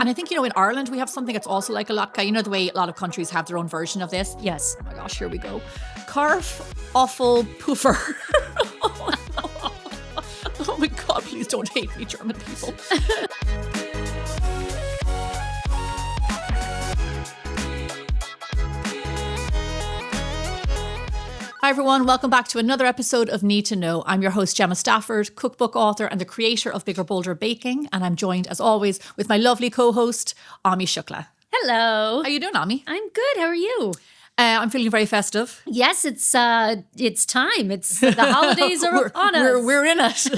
And I think, in Ireland, we have something that's also like a latke. You know the way a lot of countries have their own version of this? Yes. Oh my gosh, here we go. Carf, offal, puffer. Oh my God, please don't hate me, German people. Hi everyone, welcome back to another episode of Need to Know. I'm your host Gemma Stafford, cookbook author and the creator of Bigger Bolder Baking, and I'm joined as always with my lovely co-host Ami Shukla. Hello. How you doing, Ami? I'm good. How are you? I'm feeling very festive. Yes, it's time. It's the holidays are on us. We're in it.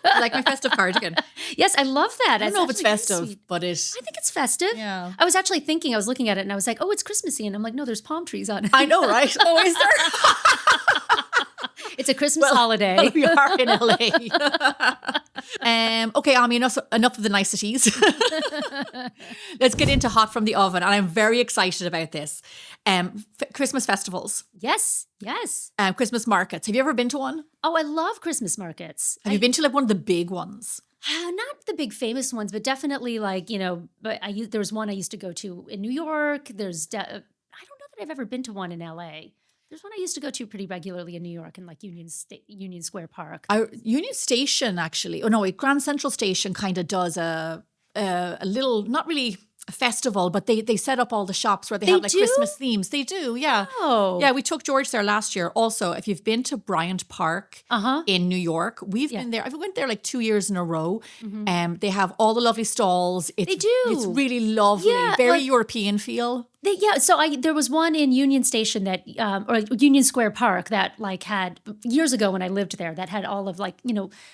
I like my festive cardigan. Yes, I love that. I don't know if it's festive, but I think it's festive. Yeah. I was actually thinking, I was looking at it and I was like, oh, it's Christmassy. And I'm like, no, there's palm trees on it. I know, right? Oh, is there? It's a Christmas holiday. We are in LA. Okay, Ami, enough of the niceties. Let's get into hot from the oven. And I'm very excited about this. Christmas festivals. Yes. Christmas markets. Have you ever been to one? Oh, I love Christmas markets. Have you been to like one of the big ones? Not the big famous ones, but definitely like, but there was one I used to go to in New York. I don't know that I've ever been to one in LA. There's one I used to go to pretty regularly in New York in like Union Square Park. Union Station, actually. Oh, no, Grand Central Station kind of does a little, not really a festival, but they set up all the shops where they have like Christmas themes. They do, yeah. Oh. Yeah, we took George there last year. Also, if you've been to Bryant Park in New York, we've been there. I went there like 2 years in a row. Mm-hmm. They have all the lovely stalls. They do. It's really lovely. Yeah, very European feel. There was one in Union Station that, or Union Square Park that like had years ago when I lived there that had all of like,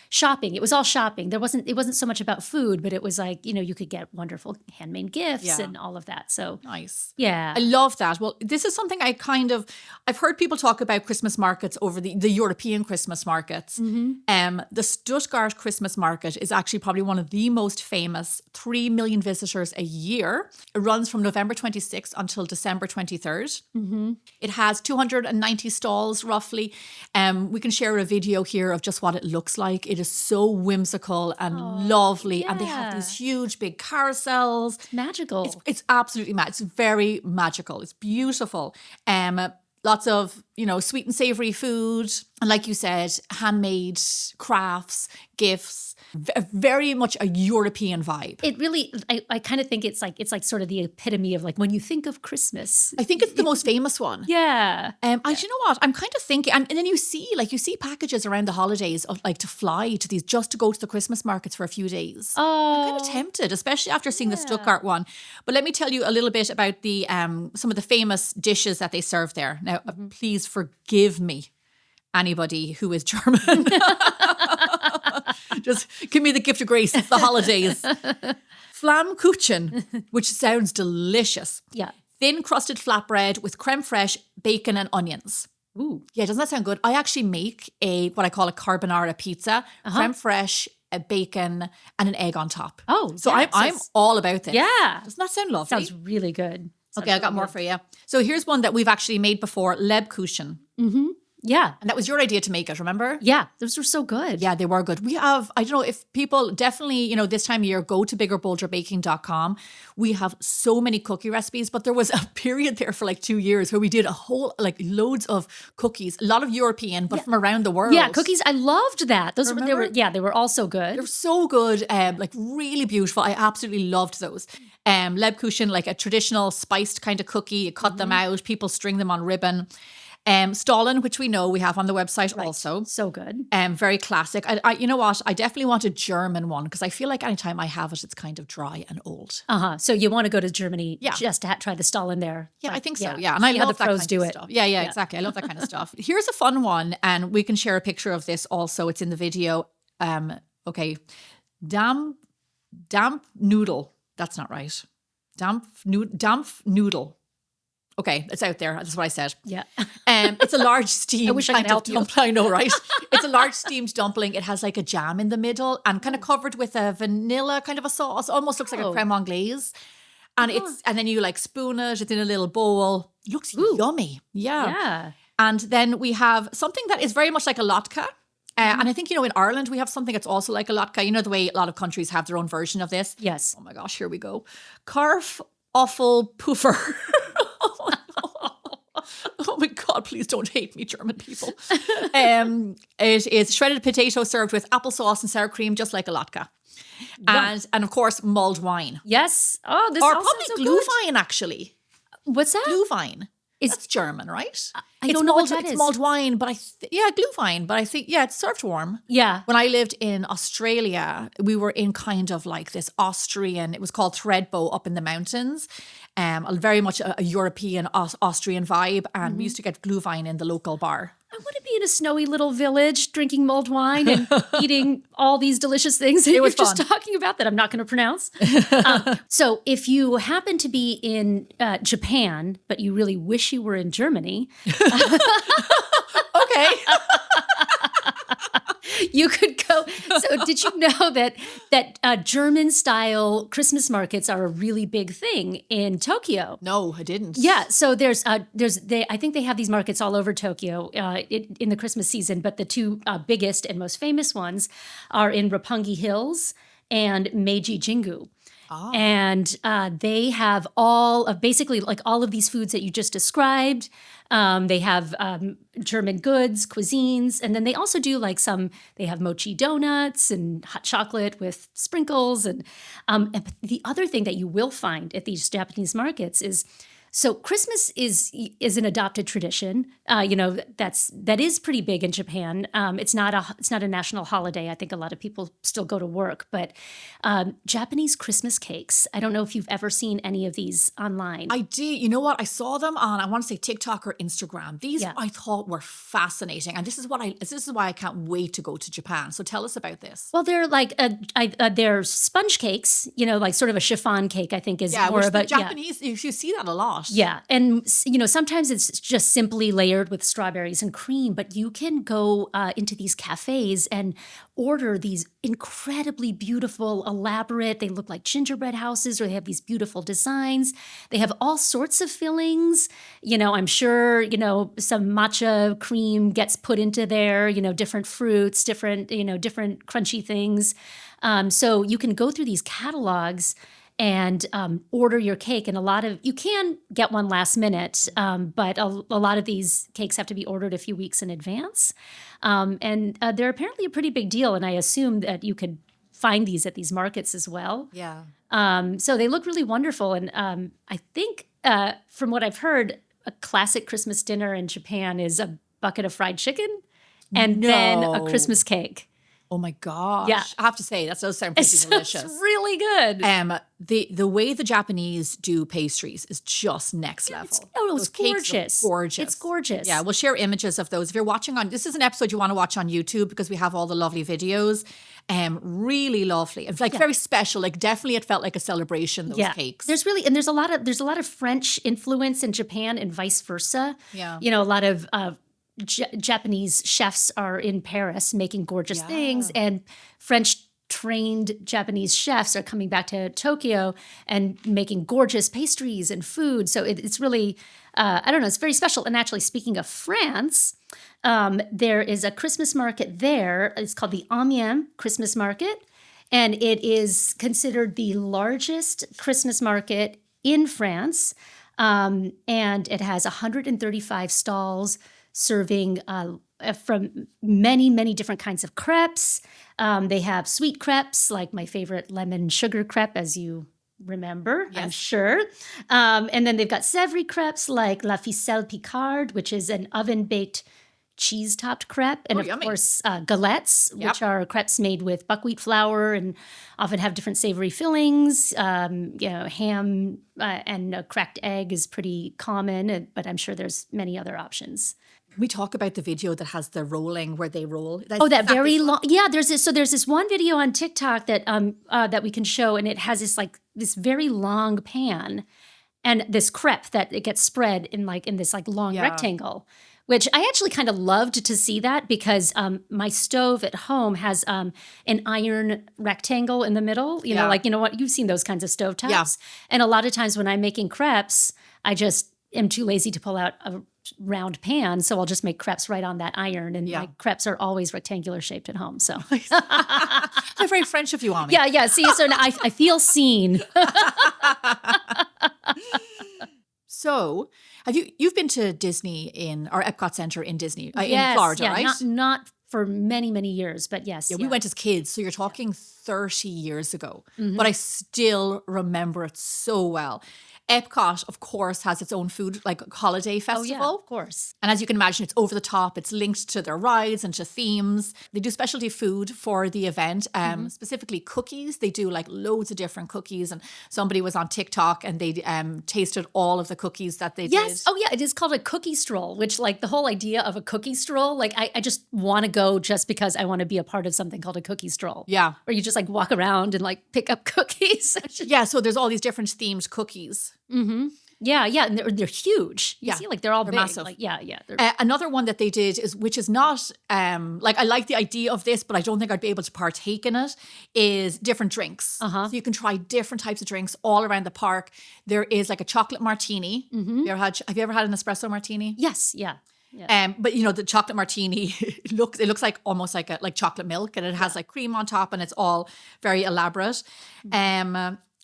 shopping. It was all shopping. It wasn't so much about food, but it was like, you could get wonderful handmade gifts and all of that. So nice. Yeah. I love that. Well, this is something I've heard people talk about Christmas markets over the European Christmas markets. Mm-hmm. The Stuttgart Christmas market is actually probably one of the most famous, 3 million visitors a year. It runs from November 26th until December 23rd. Mm-hmm. It has 290 stalls roughly. We can share a video here of just what it looks like. It is so whimsical and lovely. Yeah. And they have these huge big carousels. Magical. It's absolutely magical. It's very magical. It's beautiful. Lots of, sweet and savory food. And like you said, handmade crafts, gifts. Very much a European vibe. It really, I kind of think it's like sort of the epitome of like when you think of Christmas. I think it's the most famous one. Yeah. You know what? I'm kind of thinking, and then you see packages around the holidays of like to fly to these, just to go to the Christmas markets for a few days. Oh. I'm kind of tempted, especially after seeing the Stuttgart one. But let me tell you a little bit about the some of the famous dishes that they serve there. Now, please forgive me, anybody who is German. Just give me the gift of grace. It's the holidays. Flammkuchen, which sounds delicious. Yeah. Thin crusted flatbread with creme fraiche, bacon and onions. Ooh. Yeah, doesn't that sound good? I actually make what I call a carbonara pizza, creme fraiche, a bacon and an egg on top. Oh, so yeah, I'm all about this. Yeah. Doesn't that sound lovely? Sounds really good. Okay, I got more for you. So here's one that we've actually made before, Lebkuchen. Mm-hmm. Yeah. And that was your idea to make it, remember? Yeah. Those were so good. Yeah, they were good. We have, I don't know if people definitely, this time of year, go to biggerbolderbaking.com. We have so many cookie recipes, but there was a period there for like 2 years where we did a whole, like loads of cookies, a lot of European, but from around the world. Yeah, cookies. I loved that. They were all so good. They're so good. Like really beautiful. I absolutely loved those. Lebkuchen, like a traditional spiced kind of cookie. You cut them out, people string them on ribbon. Stollen, which we know we have on the website also. So good. Very classic. You know what? I definitely want a German one because I feel like anytime I have it, it's kind of dry and old. So you want to go to Germany just to try the Stollen there. Yeah, I think so. Yeah. And I love that kind of stuff. Yeah, exactly. I love that kind of stuff. Here's a fun one. And we can share a picture of this also. It's in the video. Okay. Damp noodle. That's not right. Damp noodle. Okay, it's out there. That's what I said. Yeah. It's a large steamed I wish I could help you. I know, right? It's a large steamed dumpling. It has like a jam in the middle and kind of covered with a vanilla kind of a sauce. Almost looks like a creme anglaise. And and then you like spoon it. It's in a little bowl. It looks yummy. Yeah. Yeah. And then we have something that is very much like a latke. And I think, in Ireland, we have something that's also like a latke. You know, the way a lot of countries have their own version of this. Yes. Oh my gosh, here we go. Carf offal puffer. Oh my God, please don't hate me, German people. It is shredded potato served with applesauce and sour cream, just like a latke. And of course, mulled wine. Yes. Oh, this Or all probably sounds so good. glühwein, actually. What's that? Glühwein. That's German, right? I don't know what that It's is. mulled wine, but glühwein, but I think, it's served warm. Yeah. When I lived in Australia, we were in kind of like this Austrian, it was called Threadbow up in the mountains, very much a European, Austrian vibe. And we used to get glühwein in the local bar. I want to be in a snowy little village drinking mulled wine and eating all these delicious things that It was you're just fun. talking about that I'm not going to pronounce. So if you happen to be in Japan, but you really wish you were in Germany, Okay. you could go. So did you know that German-style Christmas markets are a really big thing in Tokyo? No, I didn't. Yeah, so I think they have these markets all over Tokyo in the Christmas season, but the two biggest and most famous ones are in Roppongi Hills and Meiji Jingu. And they have all of basically like all of these foods that you just described. They have German goods, cuisines, and then they also do they have mochi donuts and hot chocolate with sprinkles. And the other thing that you will find at these Japanese markets is, so Christmas is an adopted tradition. That is pretty big in Japan. It's not a national holiday. I think a lot of people still go to work, but Japanese Christmas cakes. I don't know if you've ever seen any of these online. I did. You know what? I saw them on, I want to say TikTok or Instagram. These I thought were fascinating. And this is why I can't wait to go to Japan. So tell us about this. Well, they're like they're sponge cakes. Like sort of a chiffon cake. I think is more which of the a Japanese, you see that a lot. Yeah. And, sometimes it's just simply layered with strawberries and cream, but you can go into these cafes and order these incredibly beautiful, elaborate, they look like gingerbread houses, or they have these beautiful designs. They have all sorts of fillings. I'm sure, some matcha cream gets put into there, different fruits, different crunchy things. So you can go through these catalogs and order your cake. And you can get one last minute, but a lot of these cakes have to be ordered a few weeks in advance. And they're apparently a pretty big deal. And I assume that you could find these at these markets as well. Yeah. So they look really wonderful. And I think from what I've heard, a classic Christmas dinner in Japan is a bucket of fried chicken and then a Christmas cake. Oh my gosh. Yeah. I have to say, that does sound pretty delicious. It's really good. The way the Japanese do pastries is just next level. It's Those cakes gorgeous. look gorgeous. It's gorgeous. Yeah, we'll share images of those. If you're watching this is an episode you want to watch on YouTube because we have all the lovely videos. Really lovely. It's very special. Like definitely it felt like a celebration, those cakes. There's a lot of French influence in Japan and vice versa. Yeah. A lot of Japanese chefs are in Paris making gorgeous things, and French trained Japanese chefs are coming back to Tokyo and making gorgeous pastries and food. So it's really, it's very special. And actually, speaking of France, there is a Christmas market there. It's called the Amiens Christmas Market, and it is considered the largest Christmas market in France. And it has 135 stalls serving from many, many different kinds of crepes. They have sweet crepes, like my favorite lemon sugar crepe, as you remember, I'm sure. And then they've got savory crepes like La Ficelle Picard, which is an oven-baked cheese-topped crepe. And of course, galettes, which are crepes made with buckwheat flour and often have different savory fillings. Ham and a cracked egg is pretty common, but I'm sure there's many other options. Can we talk about the video that has the rolling where they roll? That very long. Yeah, there's this one video on TikTok that that we can show, and it has this very long pan, and this crepe that it gets spread in this long rectangle, which I actually kind of loved to see that because my stove at home has an iron rectangle in the middle. You've seen those kinds of stovetops, and a lot of times when I'm making crepes, I just am too lazy to pull out round pan, so I'll just make crepes right on that iron. And my crepes are always rectangular shaped at home. So They're very French of you, Ami. yeah. See, so now I feel seen. So, you've been to Disney or Epcot Center in Disney in Yes, Florida, yeah, right? not for many, many years, but yes. Yeah, we went as kids, so you're talking 30 years ago. But I still remember it so well. Epcot, of course, has its own food, like holiday festival. Oh, yeah, of course. And as you can imagine, it's over the top. It's linked to their rides and to themes. They do specialty food for the event, specifically cookies. They do like loads of different cookies. And somebody was on TikTok and they tasted all of the cookies that they did. Oh, yeah. It is called a cookie stroll, which like the whole idea of a cookie stroll, like I just want to go just because I want to be a part of something called a cookie stroll. Yeah. Where you just like walk around and like pick up cookies. Yeah. So there's all these different themed cookies. Mm-hmm. Yeah. And they're huge. You see, like they're all big. Massive. Like, yeah. Another one that they did which is not like I like the idea of this, but I don't think I'd be able to partake in it. Is different drinks. So you can try different types of drinks all around the park. There is like a chocolate martini. Have you ever had an espresso martini? Yes. Yeah. Yeah. But the chocolate martini it looks like almost like chocolate milk, and it has like cream on top, and it's all very elaborate.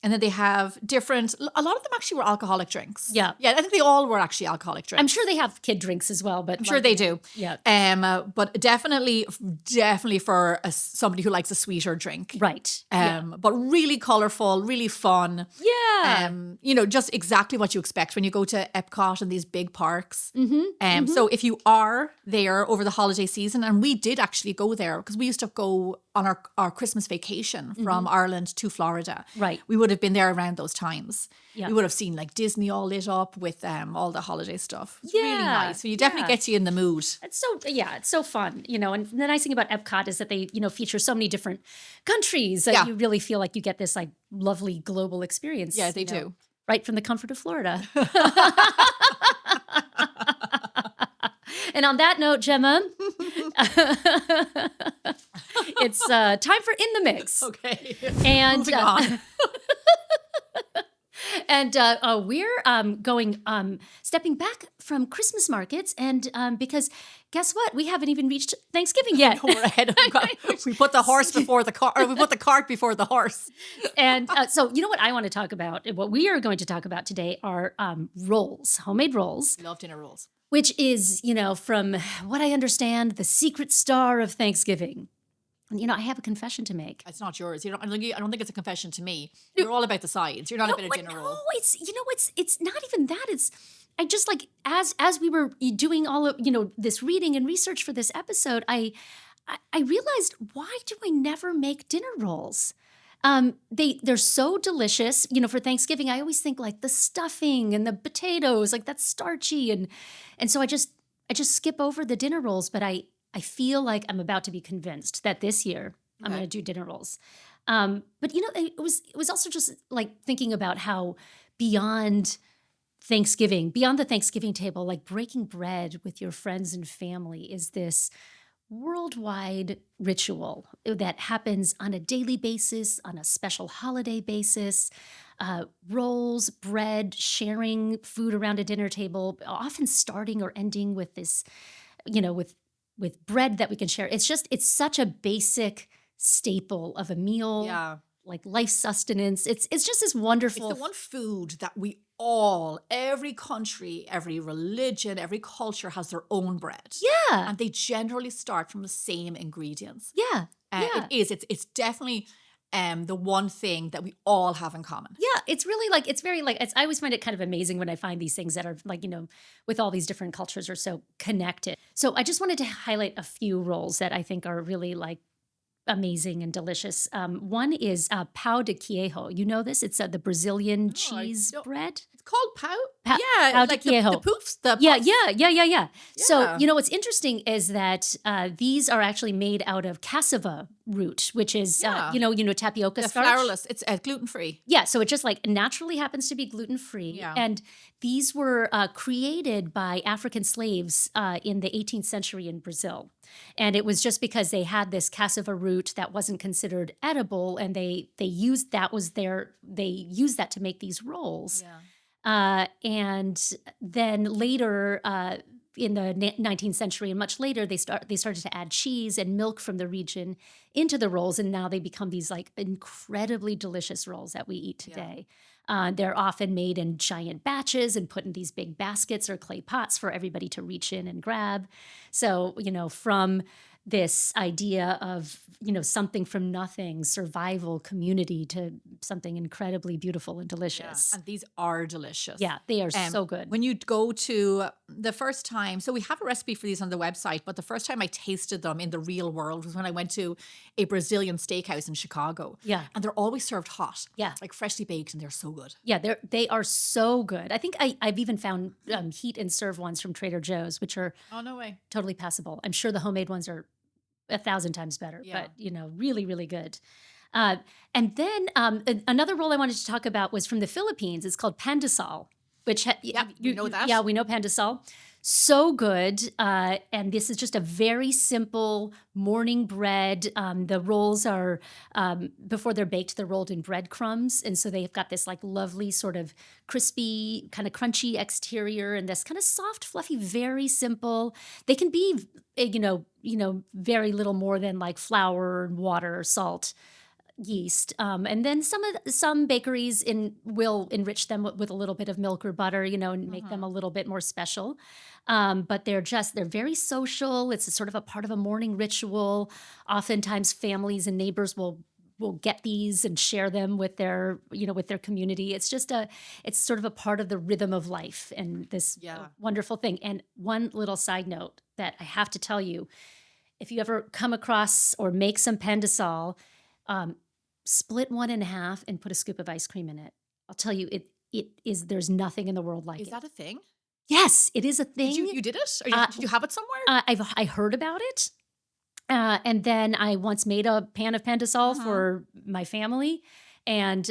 And then they have a lot of them actually were alcoholic drinks. Yeah. I think they all were actually alcoholic drinks. I'm sure they have kid drinks as well, but I'm sure they do. Yeah. But definitely for somebody who likes a sweeter drink. Right. But really colorful, really fun. Yeah. Just exactly what you expect when you go to Epcot and these big parks. Mm-hmm. So if you are there over the holiday season, and we did actually go there because we used to go on our Christmas vacation from Ireland to Florida. Right. We would have been there around those times. Yeah. We would have seen like Disney all lit up with all the holiday stuff. It's really Yeah. nice. So you definitely gets you in the mood. It's so fun, and the nice thing about Epcot is that they, feature so many different countries that you really feel like you get this like lovely global experience. Yeah, they do. Right from the comfort of Florida. And on that note, Gemma, it's time for In the Mix. Okay. And moving on. And we're stepping back from Christmas markets, and because guess what? We haven't even reached Thanksgiving yet. We're ahead of we put the horse before the cart, or we put the cart before the horse. And so you know what I want to talk about? What we are going to talk about today are rolls, homemade rolls. Love dinner rolls. Which is, from what I understand, the secret star of Thanksgiving. And, I have a confession to make. It's not yours. I don't think it's a confession to me. You're all about the sides. You're not about a dinner roll. No, it's not even that. I just like, as we were doing all of, this reading and research for this episode, I realized, why do I never make dinner rolls? They're so delicious. For Thanksgiving, I always think like the stuffing and the potatoes, like that's starchy. And so I just skip over the dinner rolls, but I feel like I'm about to be convinced that this year I'm going to do dinner rolls. But it was also just like thinking about how beyond the Thanksgiving table, like breaking bread with your friends and family is this worldwide ritual that happens on a daily basis, on a special holiday basis. Rolls, bread, sharing food around a dinner table, often starting or ending with this, with bread that we can share. It's such a basic staple of a meal. Yeah. Like life sustenance. It's just this wonderful. It's the one food that every country, every religion, every culture has their own bread. Yeah. And they generally start from the same ingredients. Yeah. It is. It's definitely the one thing that we all have in common. Yeah, it's really I always find it kind of amazing when I find these things that are like, with all these different cultures are so connected. So I just wanted to highlight a few rolls that I think are really like amazing and delicious. One is pão de queijo. You know this? It's the Brazilian cheese bread. It's called pão? Yeah, pão de queijo. The poofs. Yeah. So, what's interesting is that these are actually made out of cassava root, which is, tapioca starch. Flourless. It's gluten-free. Yeah, so it just like naturally happens to be gluten-free. Yeah. And these were created by African slaves in the 18th century in Brazil. And it was just because they had this cassava root that wasn't considered edible, and they used that to make these rolls. Yeah. And then later, in the 19th century and much later, they started to add cheese and milk from the region into the rolls, and now they become these like incredibly delicious rolls that we eat today. They're often made in giant batches and put in these big baskets or clay pots for everybody to reach in and grab. So, from this idea of, something from nothing, survival, community, to something incredibly beautiful and delicious. And these are delicious. Yeah, they are so good. When you go to the first time, so we have a recipe for these on the website, but the first time I tasted them in the real world was when I went to a Brazilian steakhouse in Chicago. Yeah. And they're always served hot. Yeah. Like freshly baked, and they're so good. Yeah, they are so good. I think I've even found heat and serve ones from Trader Joe's, which are Oh, no way. totally passable. I'm sure the homemade ones are 1,000 times better, Yeah. but really, really good. And then another roll I wanted to talk about was from the Philippines. It's called pandesal, which we know that. Yeah, we know pandesal. So good. And this is just a very simple morning bread. The rolls are, before they're baked, they're rolled in breadcrumbs. And so they've got this like lovely sort of crispy, kind of crunchy exterior and this kind of soft, fluffy, very simple. They can be, very little more than like flour and water or salt. Yeast, and then some bakeries will enrich them with a little bit of milk or butter, and make them a little bit more special. But they're very social. It's a sort of a part of a morning ritual. Oftentimes, families and neighbors will get these and share them with their community. It's sort of a part of the rhythm of life and this wonderful thing. And one little side note that I have to tell you, if you ever come across or make some pandesal, split one in half and put a scoop of ice cream in it. I'll tell you, there's nothing in the world like it. Is that a thing? Yes, it is a thing. You did it? Or did you have it somewhere? I heard about it. And then I once made a pan of pandesal for my family, and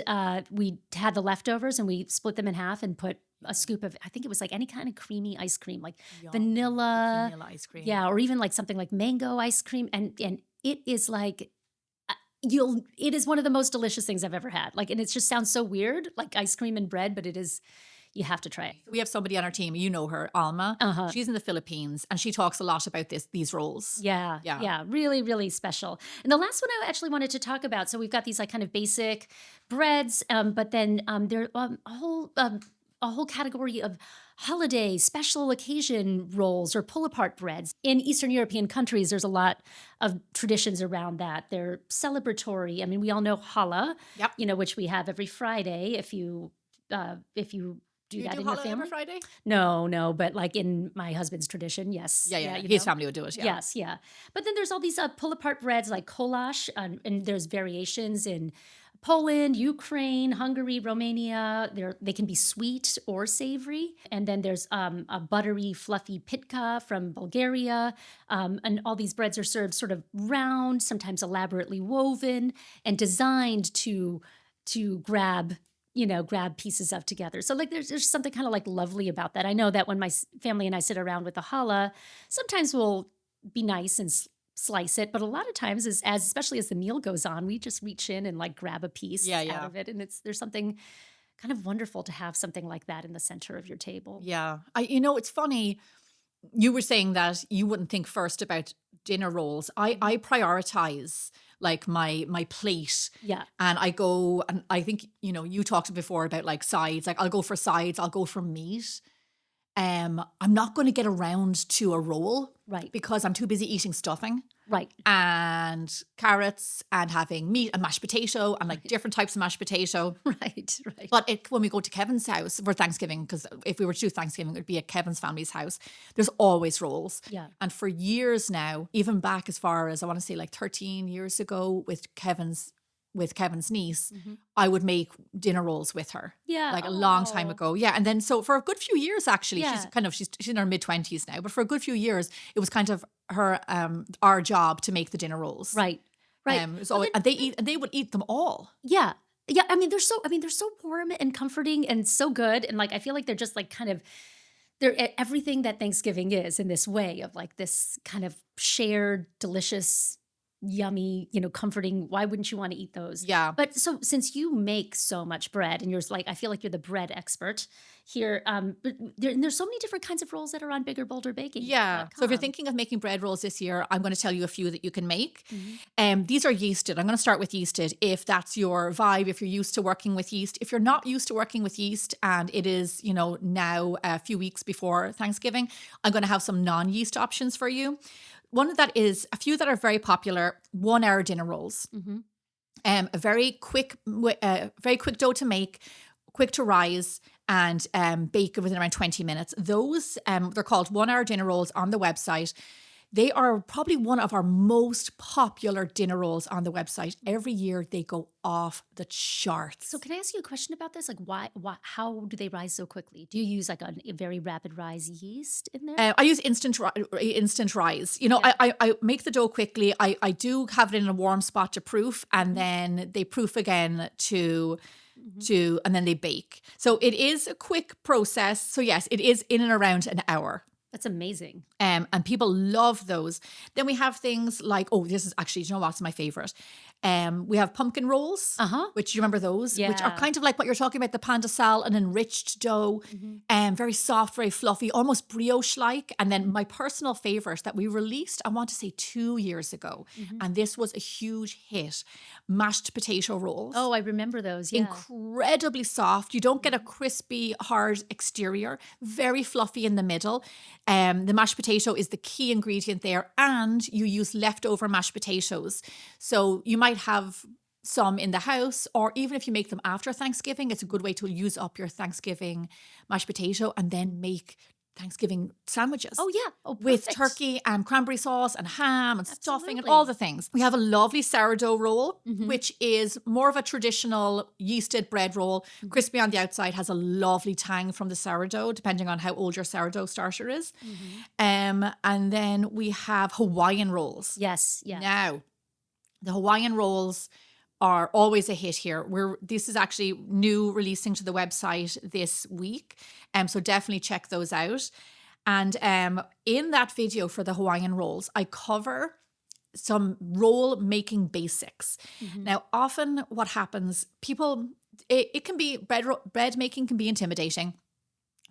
we had the leftovers and we split them in half and put a scoop of, I think it was like any kind of creamy ice cream, like vanilla ice cream. Yeah, or even like something like mango ice cream. And it is like, it is one of the most delicious things I've ever had. Like, and it just sounds so weird, like ice cream and bread, but it is, you have to try it. We have somebody on our team, you know her, Alma. She's in the Philippines, and she talks a lot about these rolls. Yeah. Really, really special. And the last one I actually wanted to talk about, so we've got these like kind of basic breads, but then there are a whole category of holiday, special occasion rolls or pull-apart breads. In Eastern European countries, there's a lot of traditions around that. They're celebratory. I mean, we all know challah, which we have every Friday if you do that in your family. Every Friday? No, but like in my husband's tradition, yes. Yeah. His family would do it, Yes. But then there's all these pull-apart breads like goulash, and there's variations in Poland, Ukraine, Hungary, Romania. They can be sweet or savory. And then there's a buttery, fluffy pitka from Bulgaria. And all these breads are served sort of round, sometimes elaborately woven, and designed to grab pieces of together. So like there's something kind of like lovely about that. I know that when my family and I sit around with the challah, sometimes we'll be nice and slice it, but a lot of times especially as the meal goes on, we just reach in and like grab a piece out of it, and there's something kind of wonderful to have something like that in the center of your table. Yeah. It's funny, you were saying that you wouldn't think first about dinner rolls. I prioritize like my plate. Yeah. And I go, and I think, you talked before about like sides. Like I'll go for sides, I'll go for meat. I'm not going to get around to a roll. Right. Because I'm too busy eating stuffing. Right. And carrots and having meat and mashed potato and like different types of mashed potato. Right. But when we go to Kevin's house for Thanksgiving, because if we were to do Thanksgiving, it would be at Kevin's family's house, there's always rolls. Yeah. And for years now, even back as far as I want to say like 13 years ago with Kevin's niece, I would make dinner rolls with her. Yeah. Like a long time ago. Yeah. And then so for a good few years, actually, Yeah. she's in her mid-20s now, but for a good few years, it was kind of her, our job to make the dinner rolls. Right. And they would eat them all. Yeah. Yeah. I mean, they're so warm and comforting and so good. And like, I feel like they're just like kind of, they're everything that Thanksgiving is in this way of like this kind of shared, delicious yummy, comforting. Why wouldn't you want to eat those? Yeah. But so since you make so much bread and I feel like you're the bread expert here, but there's so many different kinds of rolls that are on biggerbolderbaking.com. Yeah. So if you're thinking of making bread rolls this year, I'm going to tell you a few that you can make. These are yeasted. I'm going to start with yeasted if that's your vibe, if you're used to working with yeast. If you're not used to working with yeast and it is, now a few weeks before Thanksgiving, I'm going to have some non-yeast options for you. One of that is a few that are very popular, 1 hour dinner rolls. A very quick dough to make, quick to rise, and bake within around 20 minutes. Those, they're called 1 hour dinner rolls on the website. They are probably one of our most popular dinner rolls on the website. Every year they go off the charts. So can I ask you a question about this? Like why how do they rise so quickly? Do you use like a very rapid rise yeast in there? I use instant rise. I make the dough quickly. I do have it in a warm spot to proof, and then they proof again and then they bake. So it is a quick process. So yes, it is in and around an hour. That's amazing. And people love those. Then we have things like, this is actually, do you know what's my favorite? We have pumpkin rolls, which you remember those, which are kind of like what you're talking about, the pan de sal, an enriched dough, very soft, very fluffy, almost brioche-like. And then my personal favorite that we released, I want to say 2 years ago, and this was a huge hit, mashed potato rolls. Oh, I remember those, yeah. Incredibly soft. You don't get a crispy, hard exterior, very fluffy in the middle. The mashed potato is the key ingredient there, and you use leftover mashed potatoes. So you might have some in the house, or even if you make them after Thanksgiving, it's a good way to use up your Thanksgiving mashed potato and then make Thanksgiving sandwiches. Oh, yeah. With turkey and cranberry sauce and ham and stuffing and all the things. We have a lovely sourdough roll, which is more of a traditional yeasted bread roll. Crispy on the outside, has a lovely tang from the sourdough, depending on how old your sourdough starter is. And then we have Hawaiian rolls. Yes, yeah. Now, the Hawaiian rolls are always a hit here. This is actually new, releasing to the website this week. So definitely check those out. And in that video for the Hawaiian rolls, I cover some roll making basics. Now, often what happens, it can be, bread making can be intimidating.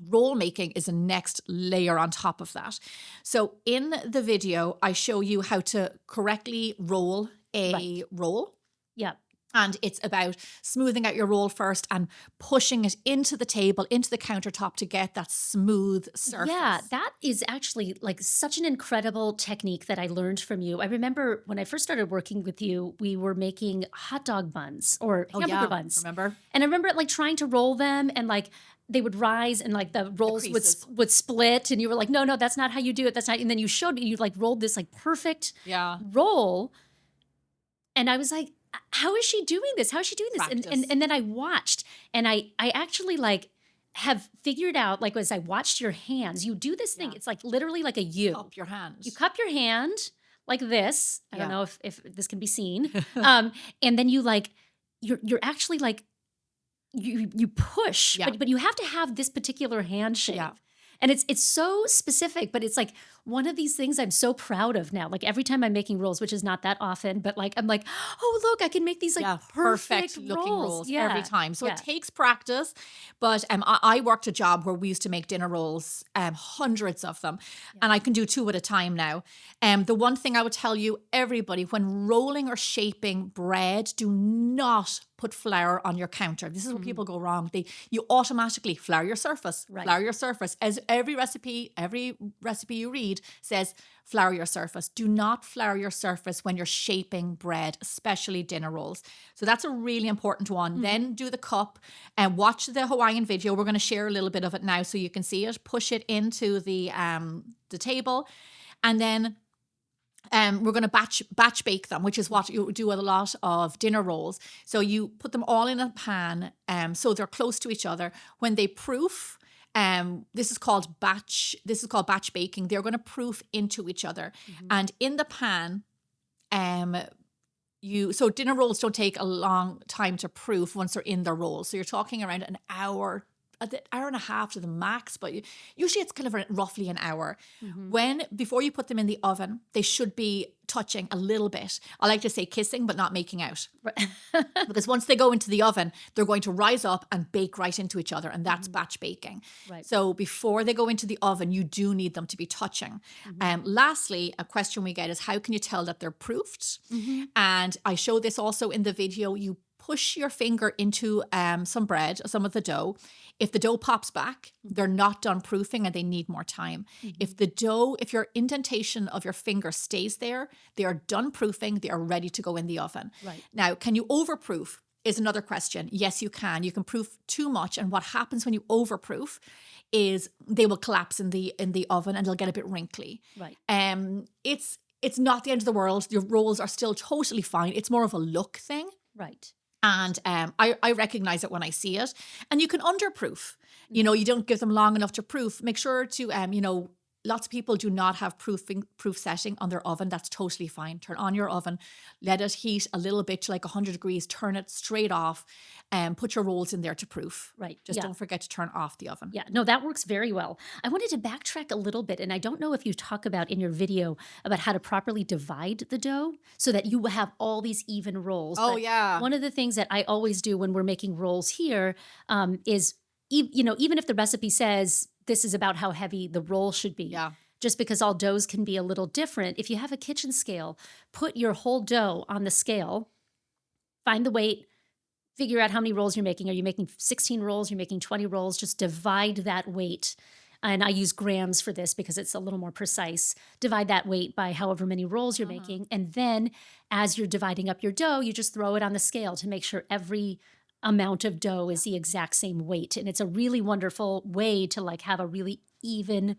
Roll making is a next layer on top of that. So in the video, I show you how to correctly roll a roll. Yeah. And it's about smoothing out your roll first and pushing it into the table, into the countertop to get that smooth surface. Yeah, that is actually like such an incredible technique that I learned from you. I remember when I first started working with you, we were making hot dog buns or hamburger buns. Remember? And I remember like trying to roll them and like they would rise and like the rolls would split and you were like, no, that's not how you do it. That's not. And then you showed me, you like rolled this like perfect roll. And I was like, how is she doing this? How is she doing this? And then I watched and I actually like have figured out, like as I watched your hands, you do this thing. It's like literally like a U. Cup your hand. You cup your hand like this. I don't know if this can be seen. And then you like, you're actually like, you push, but you have to have this particular hand shape. Yeah. And it's so specific, but it's like one of these things I'm so proud of now. Like every time I'm making rolls, which is not that often, but like I'm like, oh, look, I can make these like perfect looking rolls yeah. every time. So it takes practice. But I worked a job where we used to make dinner rolls, hundreds of them. Yeah. And I can do 2 at a time now. The one thing I would tell you, everybody, when rolling or shaping bread, do not put flour on your counter. This is where people go wrong. You automatically flour your surface. Right. Flour your surface. As every recipe you read says, flour your surface. Do not flour your surface when you're shaping bread, especially dinner rolls. So that's a really important one. Then do the cup and watch the Hawaiian video. We're going to share a little bit of it now so you can see it. Push it into the table, and then we're going to batch bake them, which is what you do with a lot of dinner rolls. So you put them all in a pan, so they're close to each other. When they proof, this is called batch baking. They're going to proof into each other, and in the pan, so dinner rolls don't take a long time to proof once they're in the roll. So you're talking around an hour, an hour and a half to the max, but usually it's kind of roughly an hour. Mm-hmm. Before you put them in the oven, they should be touching a little bit. I like to say kissing, but not making out. Right. Because once they go into the oven, they're going to rise up and bake right into each other. And that's batch baking. Right. So before they go into the oven, you do need them to be touching. Lastly, a question we get is how can you tell that they're proofed? And I show this also in the video. You push your finger into some bread, some of the dough. If the dough pops back, they're not done proofing and they need more time. If your indentation of your finger stays there, they are done proofing, they are ready to go in the oven. Right. Now, can you overproof? Is another question. Yes, you can. You can proof too much. And what happens when you overproof is they will collapse in the oven and they'll get a bit wrinkly. Right. It's not the end of the world. Your rolls are still totally fine. It's more of a look thing. Right. And I recognize it when I see it. And you can underproof. You don't give them long enough to proof. Make sure to, lots of people do not have proof setting on their oven. That's totally fine. Turn on your oven, let it heat a little bit to like 100 degrees, turn it straight off and put your rolls in there to proof. Right. Just don't forget to turn off the oven. Yeah, no, that works very well. I wanted to backtrack a little bit, and I don't know if you talk about in your video about how to properly divide the dough so that you have all these even rolls. Oh, But yeah. one of the things that I always do when we're making rolls here is, even if the recipe says this is about how heavy the roll should be. Yeah. Just because all doughs can be a little different, if you have a kitchen scale, put your whole dough on the scale, find the weight, figure out how many rolls you're making. Are you making 16 rolls? You're making 20 rolls? Just divide that weight. And I use grams for this because it's a little more precise. Divide that weight by however many rolls you're making. And then as you're dividing up your dough, you just throw it on the scale to make sure every amount of dough is the exact same weight. And it's a really wonderful way to have a really even,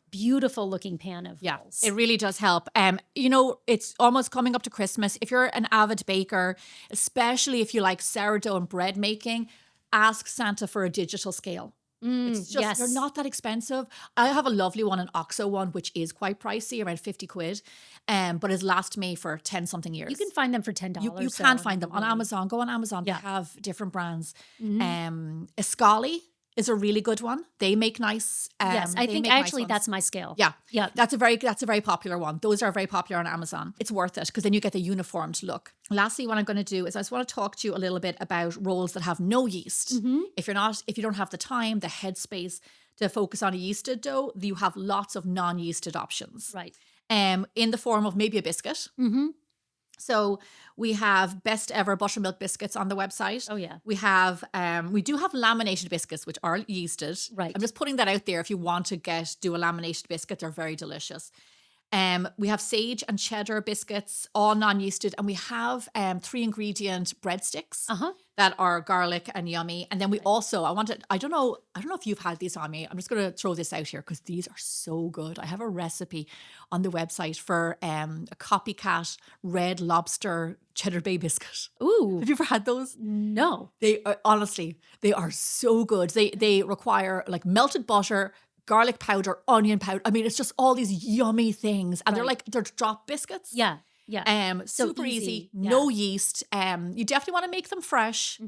beautiful looking pan of rolls. It really does help. It's almost coming up to Christmas. If you're an avid baker, especially if you like sourdough and bread making, ask Santa for a digital scale. It's just, they're not that expensive. I have a lovely one, an OXO one, which is quite pricey, around 50 quid, but has lasted me for 10 something years. You can find them for $10. You can find them on Amazon. Go on Amazon. Yeah. They have different brands. Escali is a really good one. They make nice. Yes, I think actually that's my scale. Yeah, Yeah. That's a very popular one. Those are very popular on Amazon. It's worth it because then you get the uniformed look. Lastly, what I'm going to do is I just want to talk to you a little bit about rolls that have no yeast. If you don't have the time, the headspace to focus on a yeasted dough, you have lots of non-yeasted options. Right. In the form of maybe a biscuit. So we have best ever buttermilk biscuits on the website. Oh, yeah. We do have laminated biscuits, which are yeasted. Right. I'm just putting that out there. If you want to do a laminated biscuit, they're very delicious. We have sage and cheddar biscuits, all non-yeasted, and we have 3-ingredient breadsticks that are garlic and yummy. And then we also, I don't know if you've had these on me. I'm just going to throw this out here because these are so good. I have a recipe on the website for a copycat red lobster cheddar bay biscuit. Ooh. Have you ever had those? No. They are, honestly, they are so good. They require like melted butter, garlic powder, onion powder. I mean, it's just all these yummy things. And they're drop biscuits. Yeah. Yeah. Super easy. Yeah. No yeast. You definitely want to make them fresh.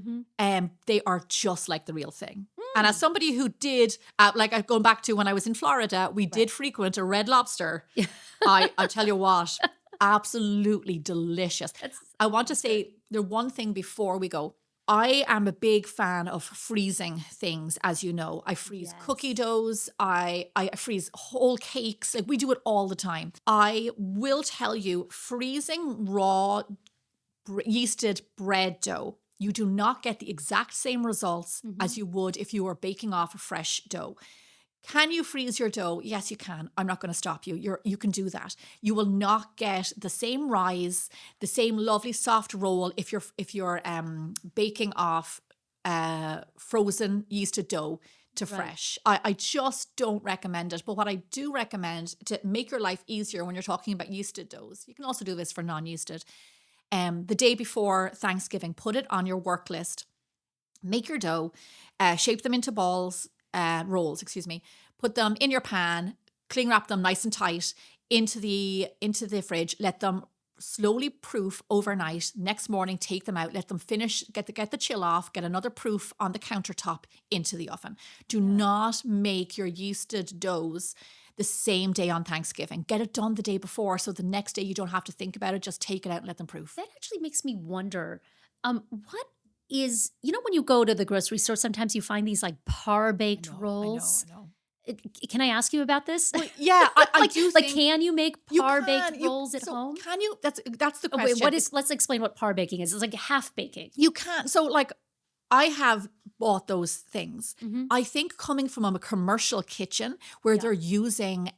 They are just like the real thing. And as somebody who did, going back to when I was in Florida, we did frequent a Red Lobster. I tell you what, absolutely delicious. I want to say the one thing before we go. I am a big fan of freezing things, as you know. I freeze cookie doughs. I freeze whole cakes. Like we do it all the time. I will tell you, freezing raw yeasted bread dough, you do not get the exact same results as you would if you were baking off a fresh dough. Can you freeze your dough? Yes, you can. I'm not going to stop you. You can do that. You will not get the same rise, the same lovely soft roll if you're baking off frozen yeasted dough to fresh. I just don't recommend it. But what I do recommend to make your life easier when you're talking about yeasted doughs, you can also do this for non-yeasted. The day before Thanksgiving, put it on your work list. Make your dough, shape them into rolls, put them in your pan, cling wrap them nice and tight into the fridge, let them slowly proof overnight. Next morning, take them out, let them finish, get the chill off, get another proof on the countertop into the oven. Do not make your yeasted doughs the same day on Thanksgiving. Get it done the day before so the next day you don't have to think about it. Just take it out and let them proof. That actually makes me wonder, what is, when you go to the grocery store, sometimes you find these like par-baked rolls. I know. Can I ask you about this? Well, yeah, I do like, think can you make you par-baked can. rolls at home? Can you? That's the Oh, question. wait, let's explain what par-baking is. It's like half baking. You can. So like I have bought those things. I think coming from a commercial kitchen where they're using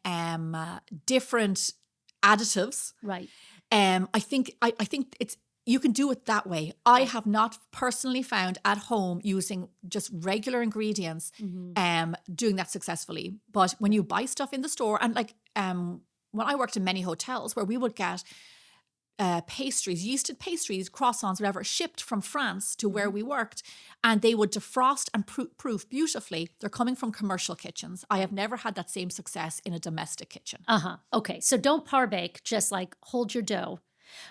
different additives. Right. I think it's you can do it that way. I have not personally found at home using just regular ingredients doing that successfully. But when you buy stuff in the store, and like when I worked in many hotels where we would get pastries, yeasted pastries, croissants, whatever, shipped from France to where we worked, and they would defrost and proof beautifully. They're coming from commercial kitchens. I have never had that same success in a domestic kitchen. Okay, so don't par bake, just like hold your dough.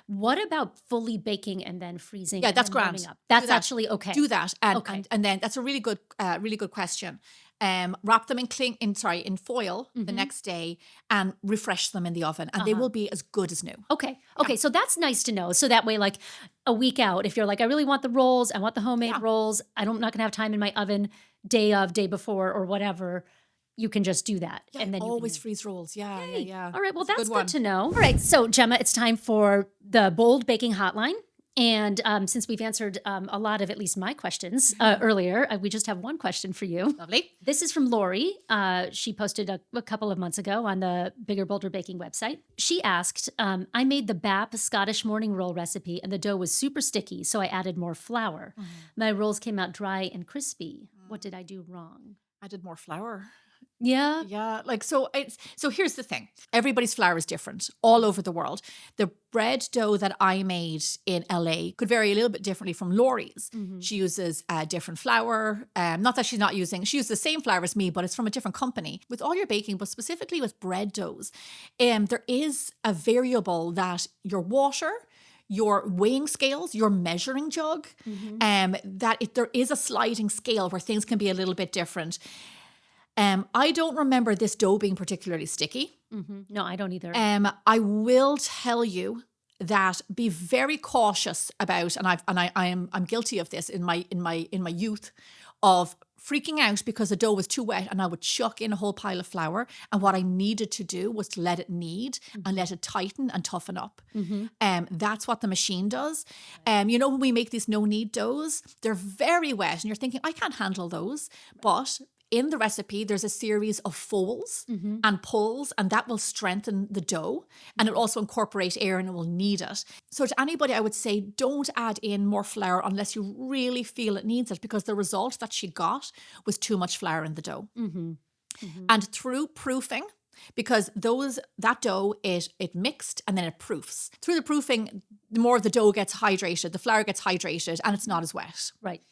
What about fully baking and then freezing? Yeah, and that's then grand. warming up? That's that. actually okay. Do that, and then that's a really good question. Wrap them in foil the next day and refresh them in the oven, and they will be as good as new. Okay. So that's nice to know. So that way, like a week out, if you're like, I really want the rolls, I want the homemade rolls, I'm not gonna have time in my oven day before or whatever. You can just do that. Yeah, and then always freeze rolls. Yeah. All right, well, that's good good to know. All right, so Gemma, it's time for the Bold Baking Hotline. And since we've answered a lot of at least my questions earlier, we just have one question for you. Lovely. This is from Lori. She posted a couple of months ago on the Bigger Bolder Baking website. She asked, I made the BAP Scottish morning roll recipe and the dough was super sticky, so I added more flour. My rolls came out dry and crispy. What did I do wrong? I did more flour. Yeah. Yeah, so here's the thing. Everybody's flour is different all over the world. The bread dough that I made in LA could vary a little bit differently from Lori's. She uses different flour. Not that she uses the same flour as me, but it's from a different company. With all your baking, but specifically with bread doughs, there is a variable that your water, your weighing scales, your measuring jug, there is a sliding scale where things can be a little bit different. I don't remember this dough being particularly sticky. No, I don't either. I will tell you that be very cautious about, and I'm guilty of this in my youth, of freaking out because the dough was too wet and I would chuck in a whole pile of flour. And what I needed to do was to let it knead and let it tighten and toughen up. That's what the machine does. When we make these no-knead doughs, they're very wet and you're thinking, I can't handle those. But in the recipe, there's a series of folds and pulls, and that will strengthen the dough, and it will also incorporate air and it will knead it. So to anybody, I would say don't add in more flour unless you really feel it needs it, because the result that she got was too much flour in the dough. And through proofing, because that dough, it mixed and then it proofs. Through the proofing, the more the dough gets hydrated, the flour gets hydrated, and it's not as wet. Right.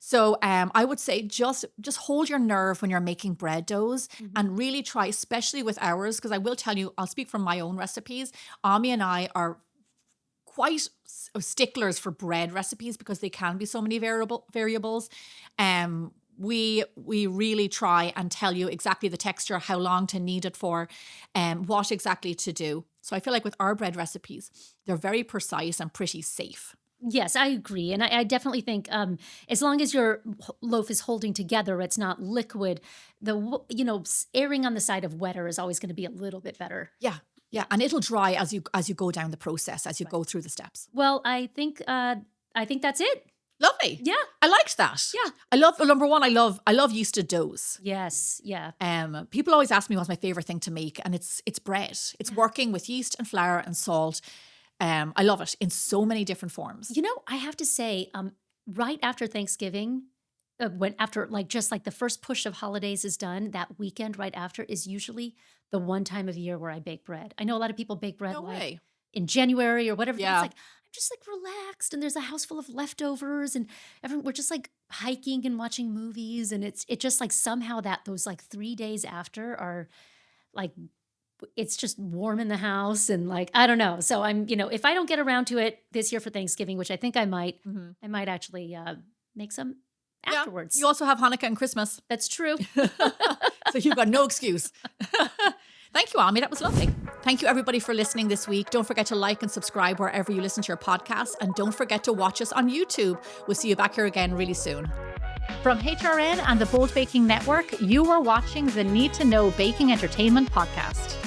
So I would say just hold your nerve when you're making bread doughs and really try, especially with ours, because I will tell you, I'll speak from my own recipes. Ami and I are quite sticklers for bread recipes because they can be so many variables. We really try and tell you exactly the texture, how long to knead it for, what exactly to do. So I feel like with our bread recipes, they're very precise and pretty safe. Yes, I agree. And I definitely think as long as your loaf is holding together, it's not liquid, erring on the side of wetter is always going to be a little bit better. Yeah. And it'll dry as you go down the process, as you go through the steps. Well, I think that's it. Lovely. Yeah. I liked that. Yeah. I love, number one, I love yeasted doughs. Yes. Yeah. People always ask me what's my favorite thing to make, and it's bread. It's working with yeast and flour and salt. I love it in so many different forms. I have to say, right after Thanksgiving, after the first push of holidays is done, that weekend right after is usually the one time of year where I bake bread. I know a lot of people bake bread in January or whatever. Yeah. It's I'm just relaxed, and there's a house full of leftovers, and we're just hiking and watching movies, and it just somehow that those 3 days after are it's just warm in the house and like, I don't know. So I'm, if I don't get around to it this year for Thanksgiving, which I think I might, I might actually make some afterwards. You also have Hanukkah and Christmas. That's true. So you've got no excuse. Thank you, Ami. That was lovely. Thank you, everybody, for listening this week. Don't forget to like and subscribe wherever you listen to your podcast. And don't forget to watch us on YouTube. We'll see you back here again really soon. From HRN and the Bold Baking Network, you are watching the Need to Know Baking Entertainment podcast.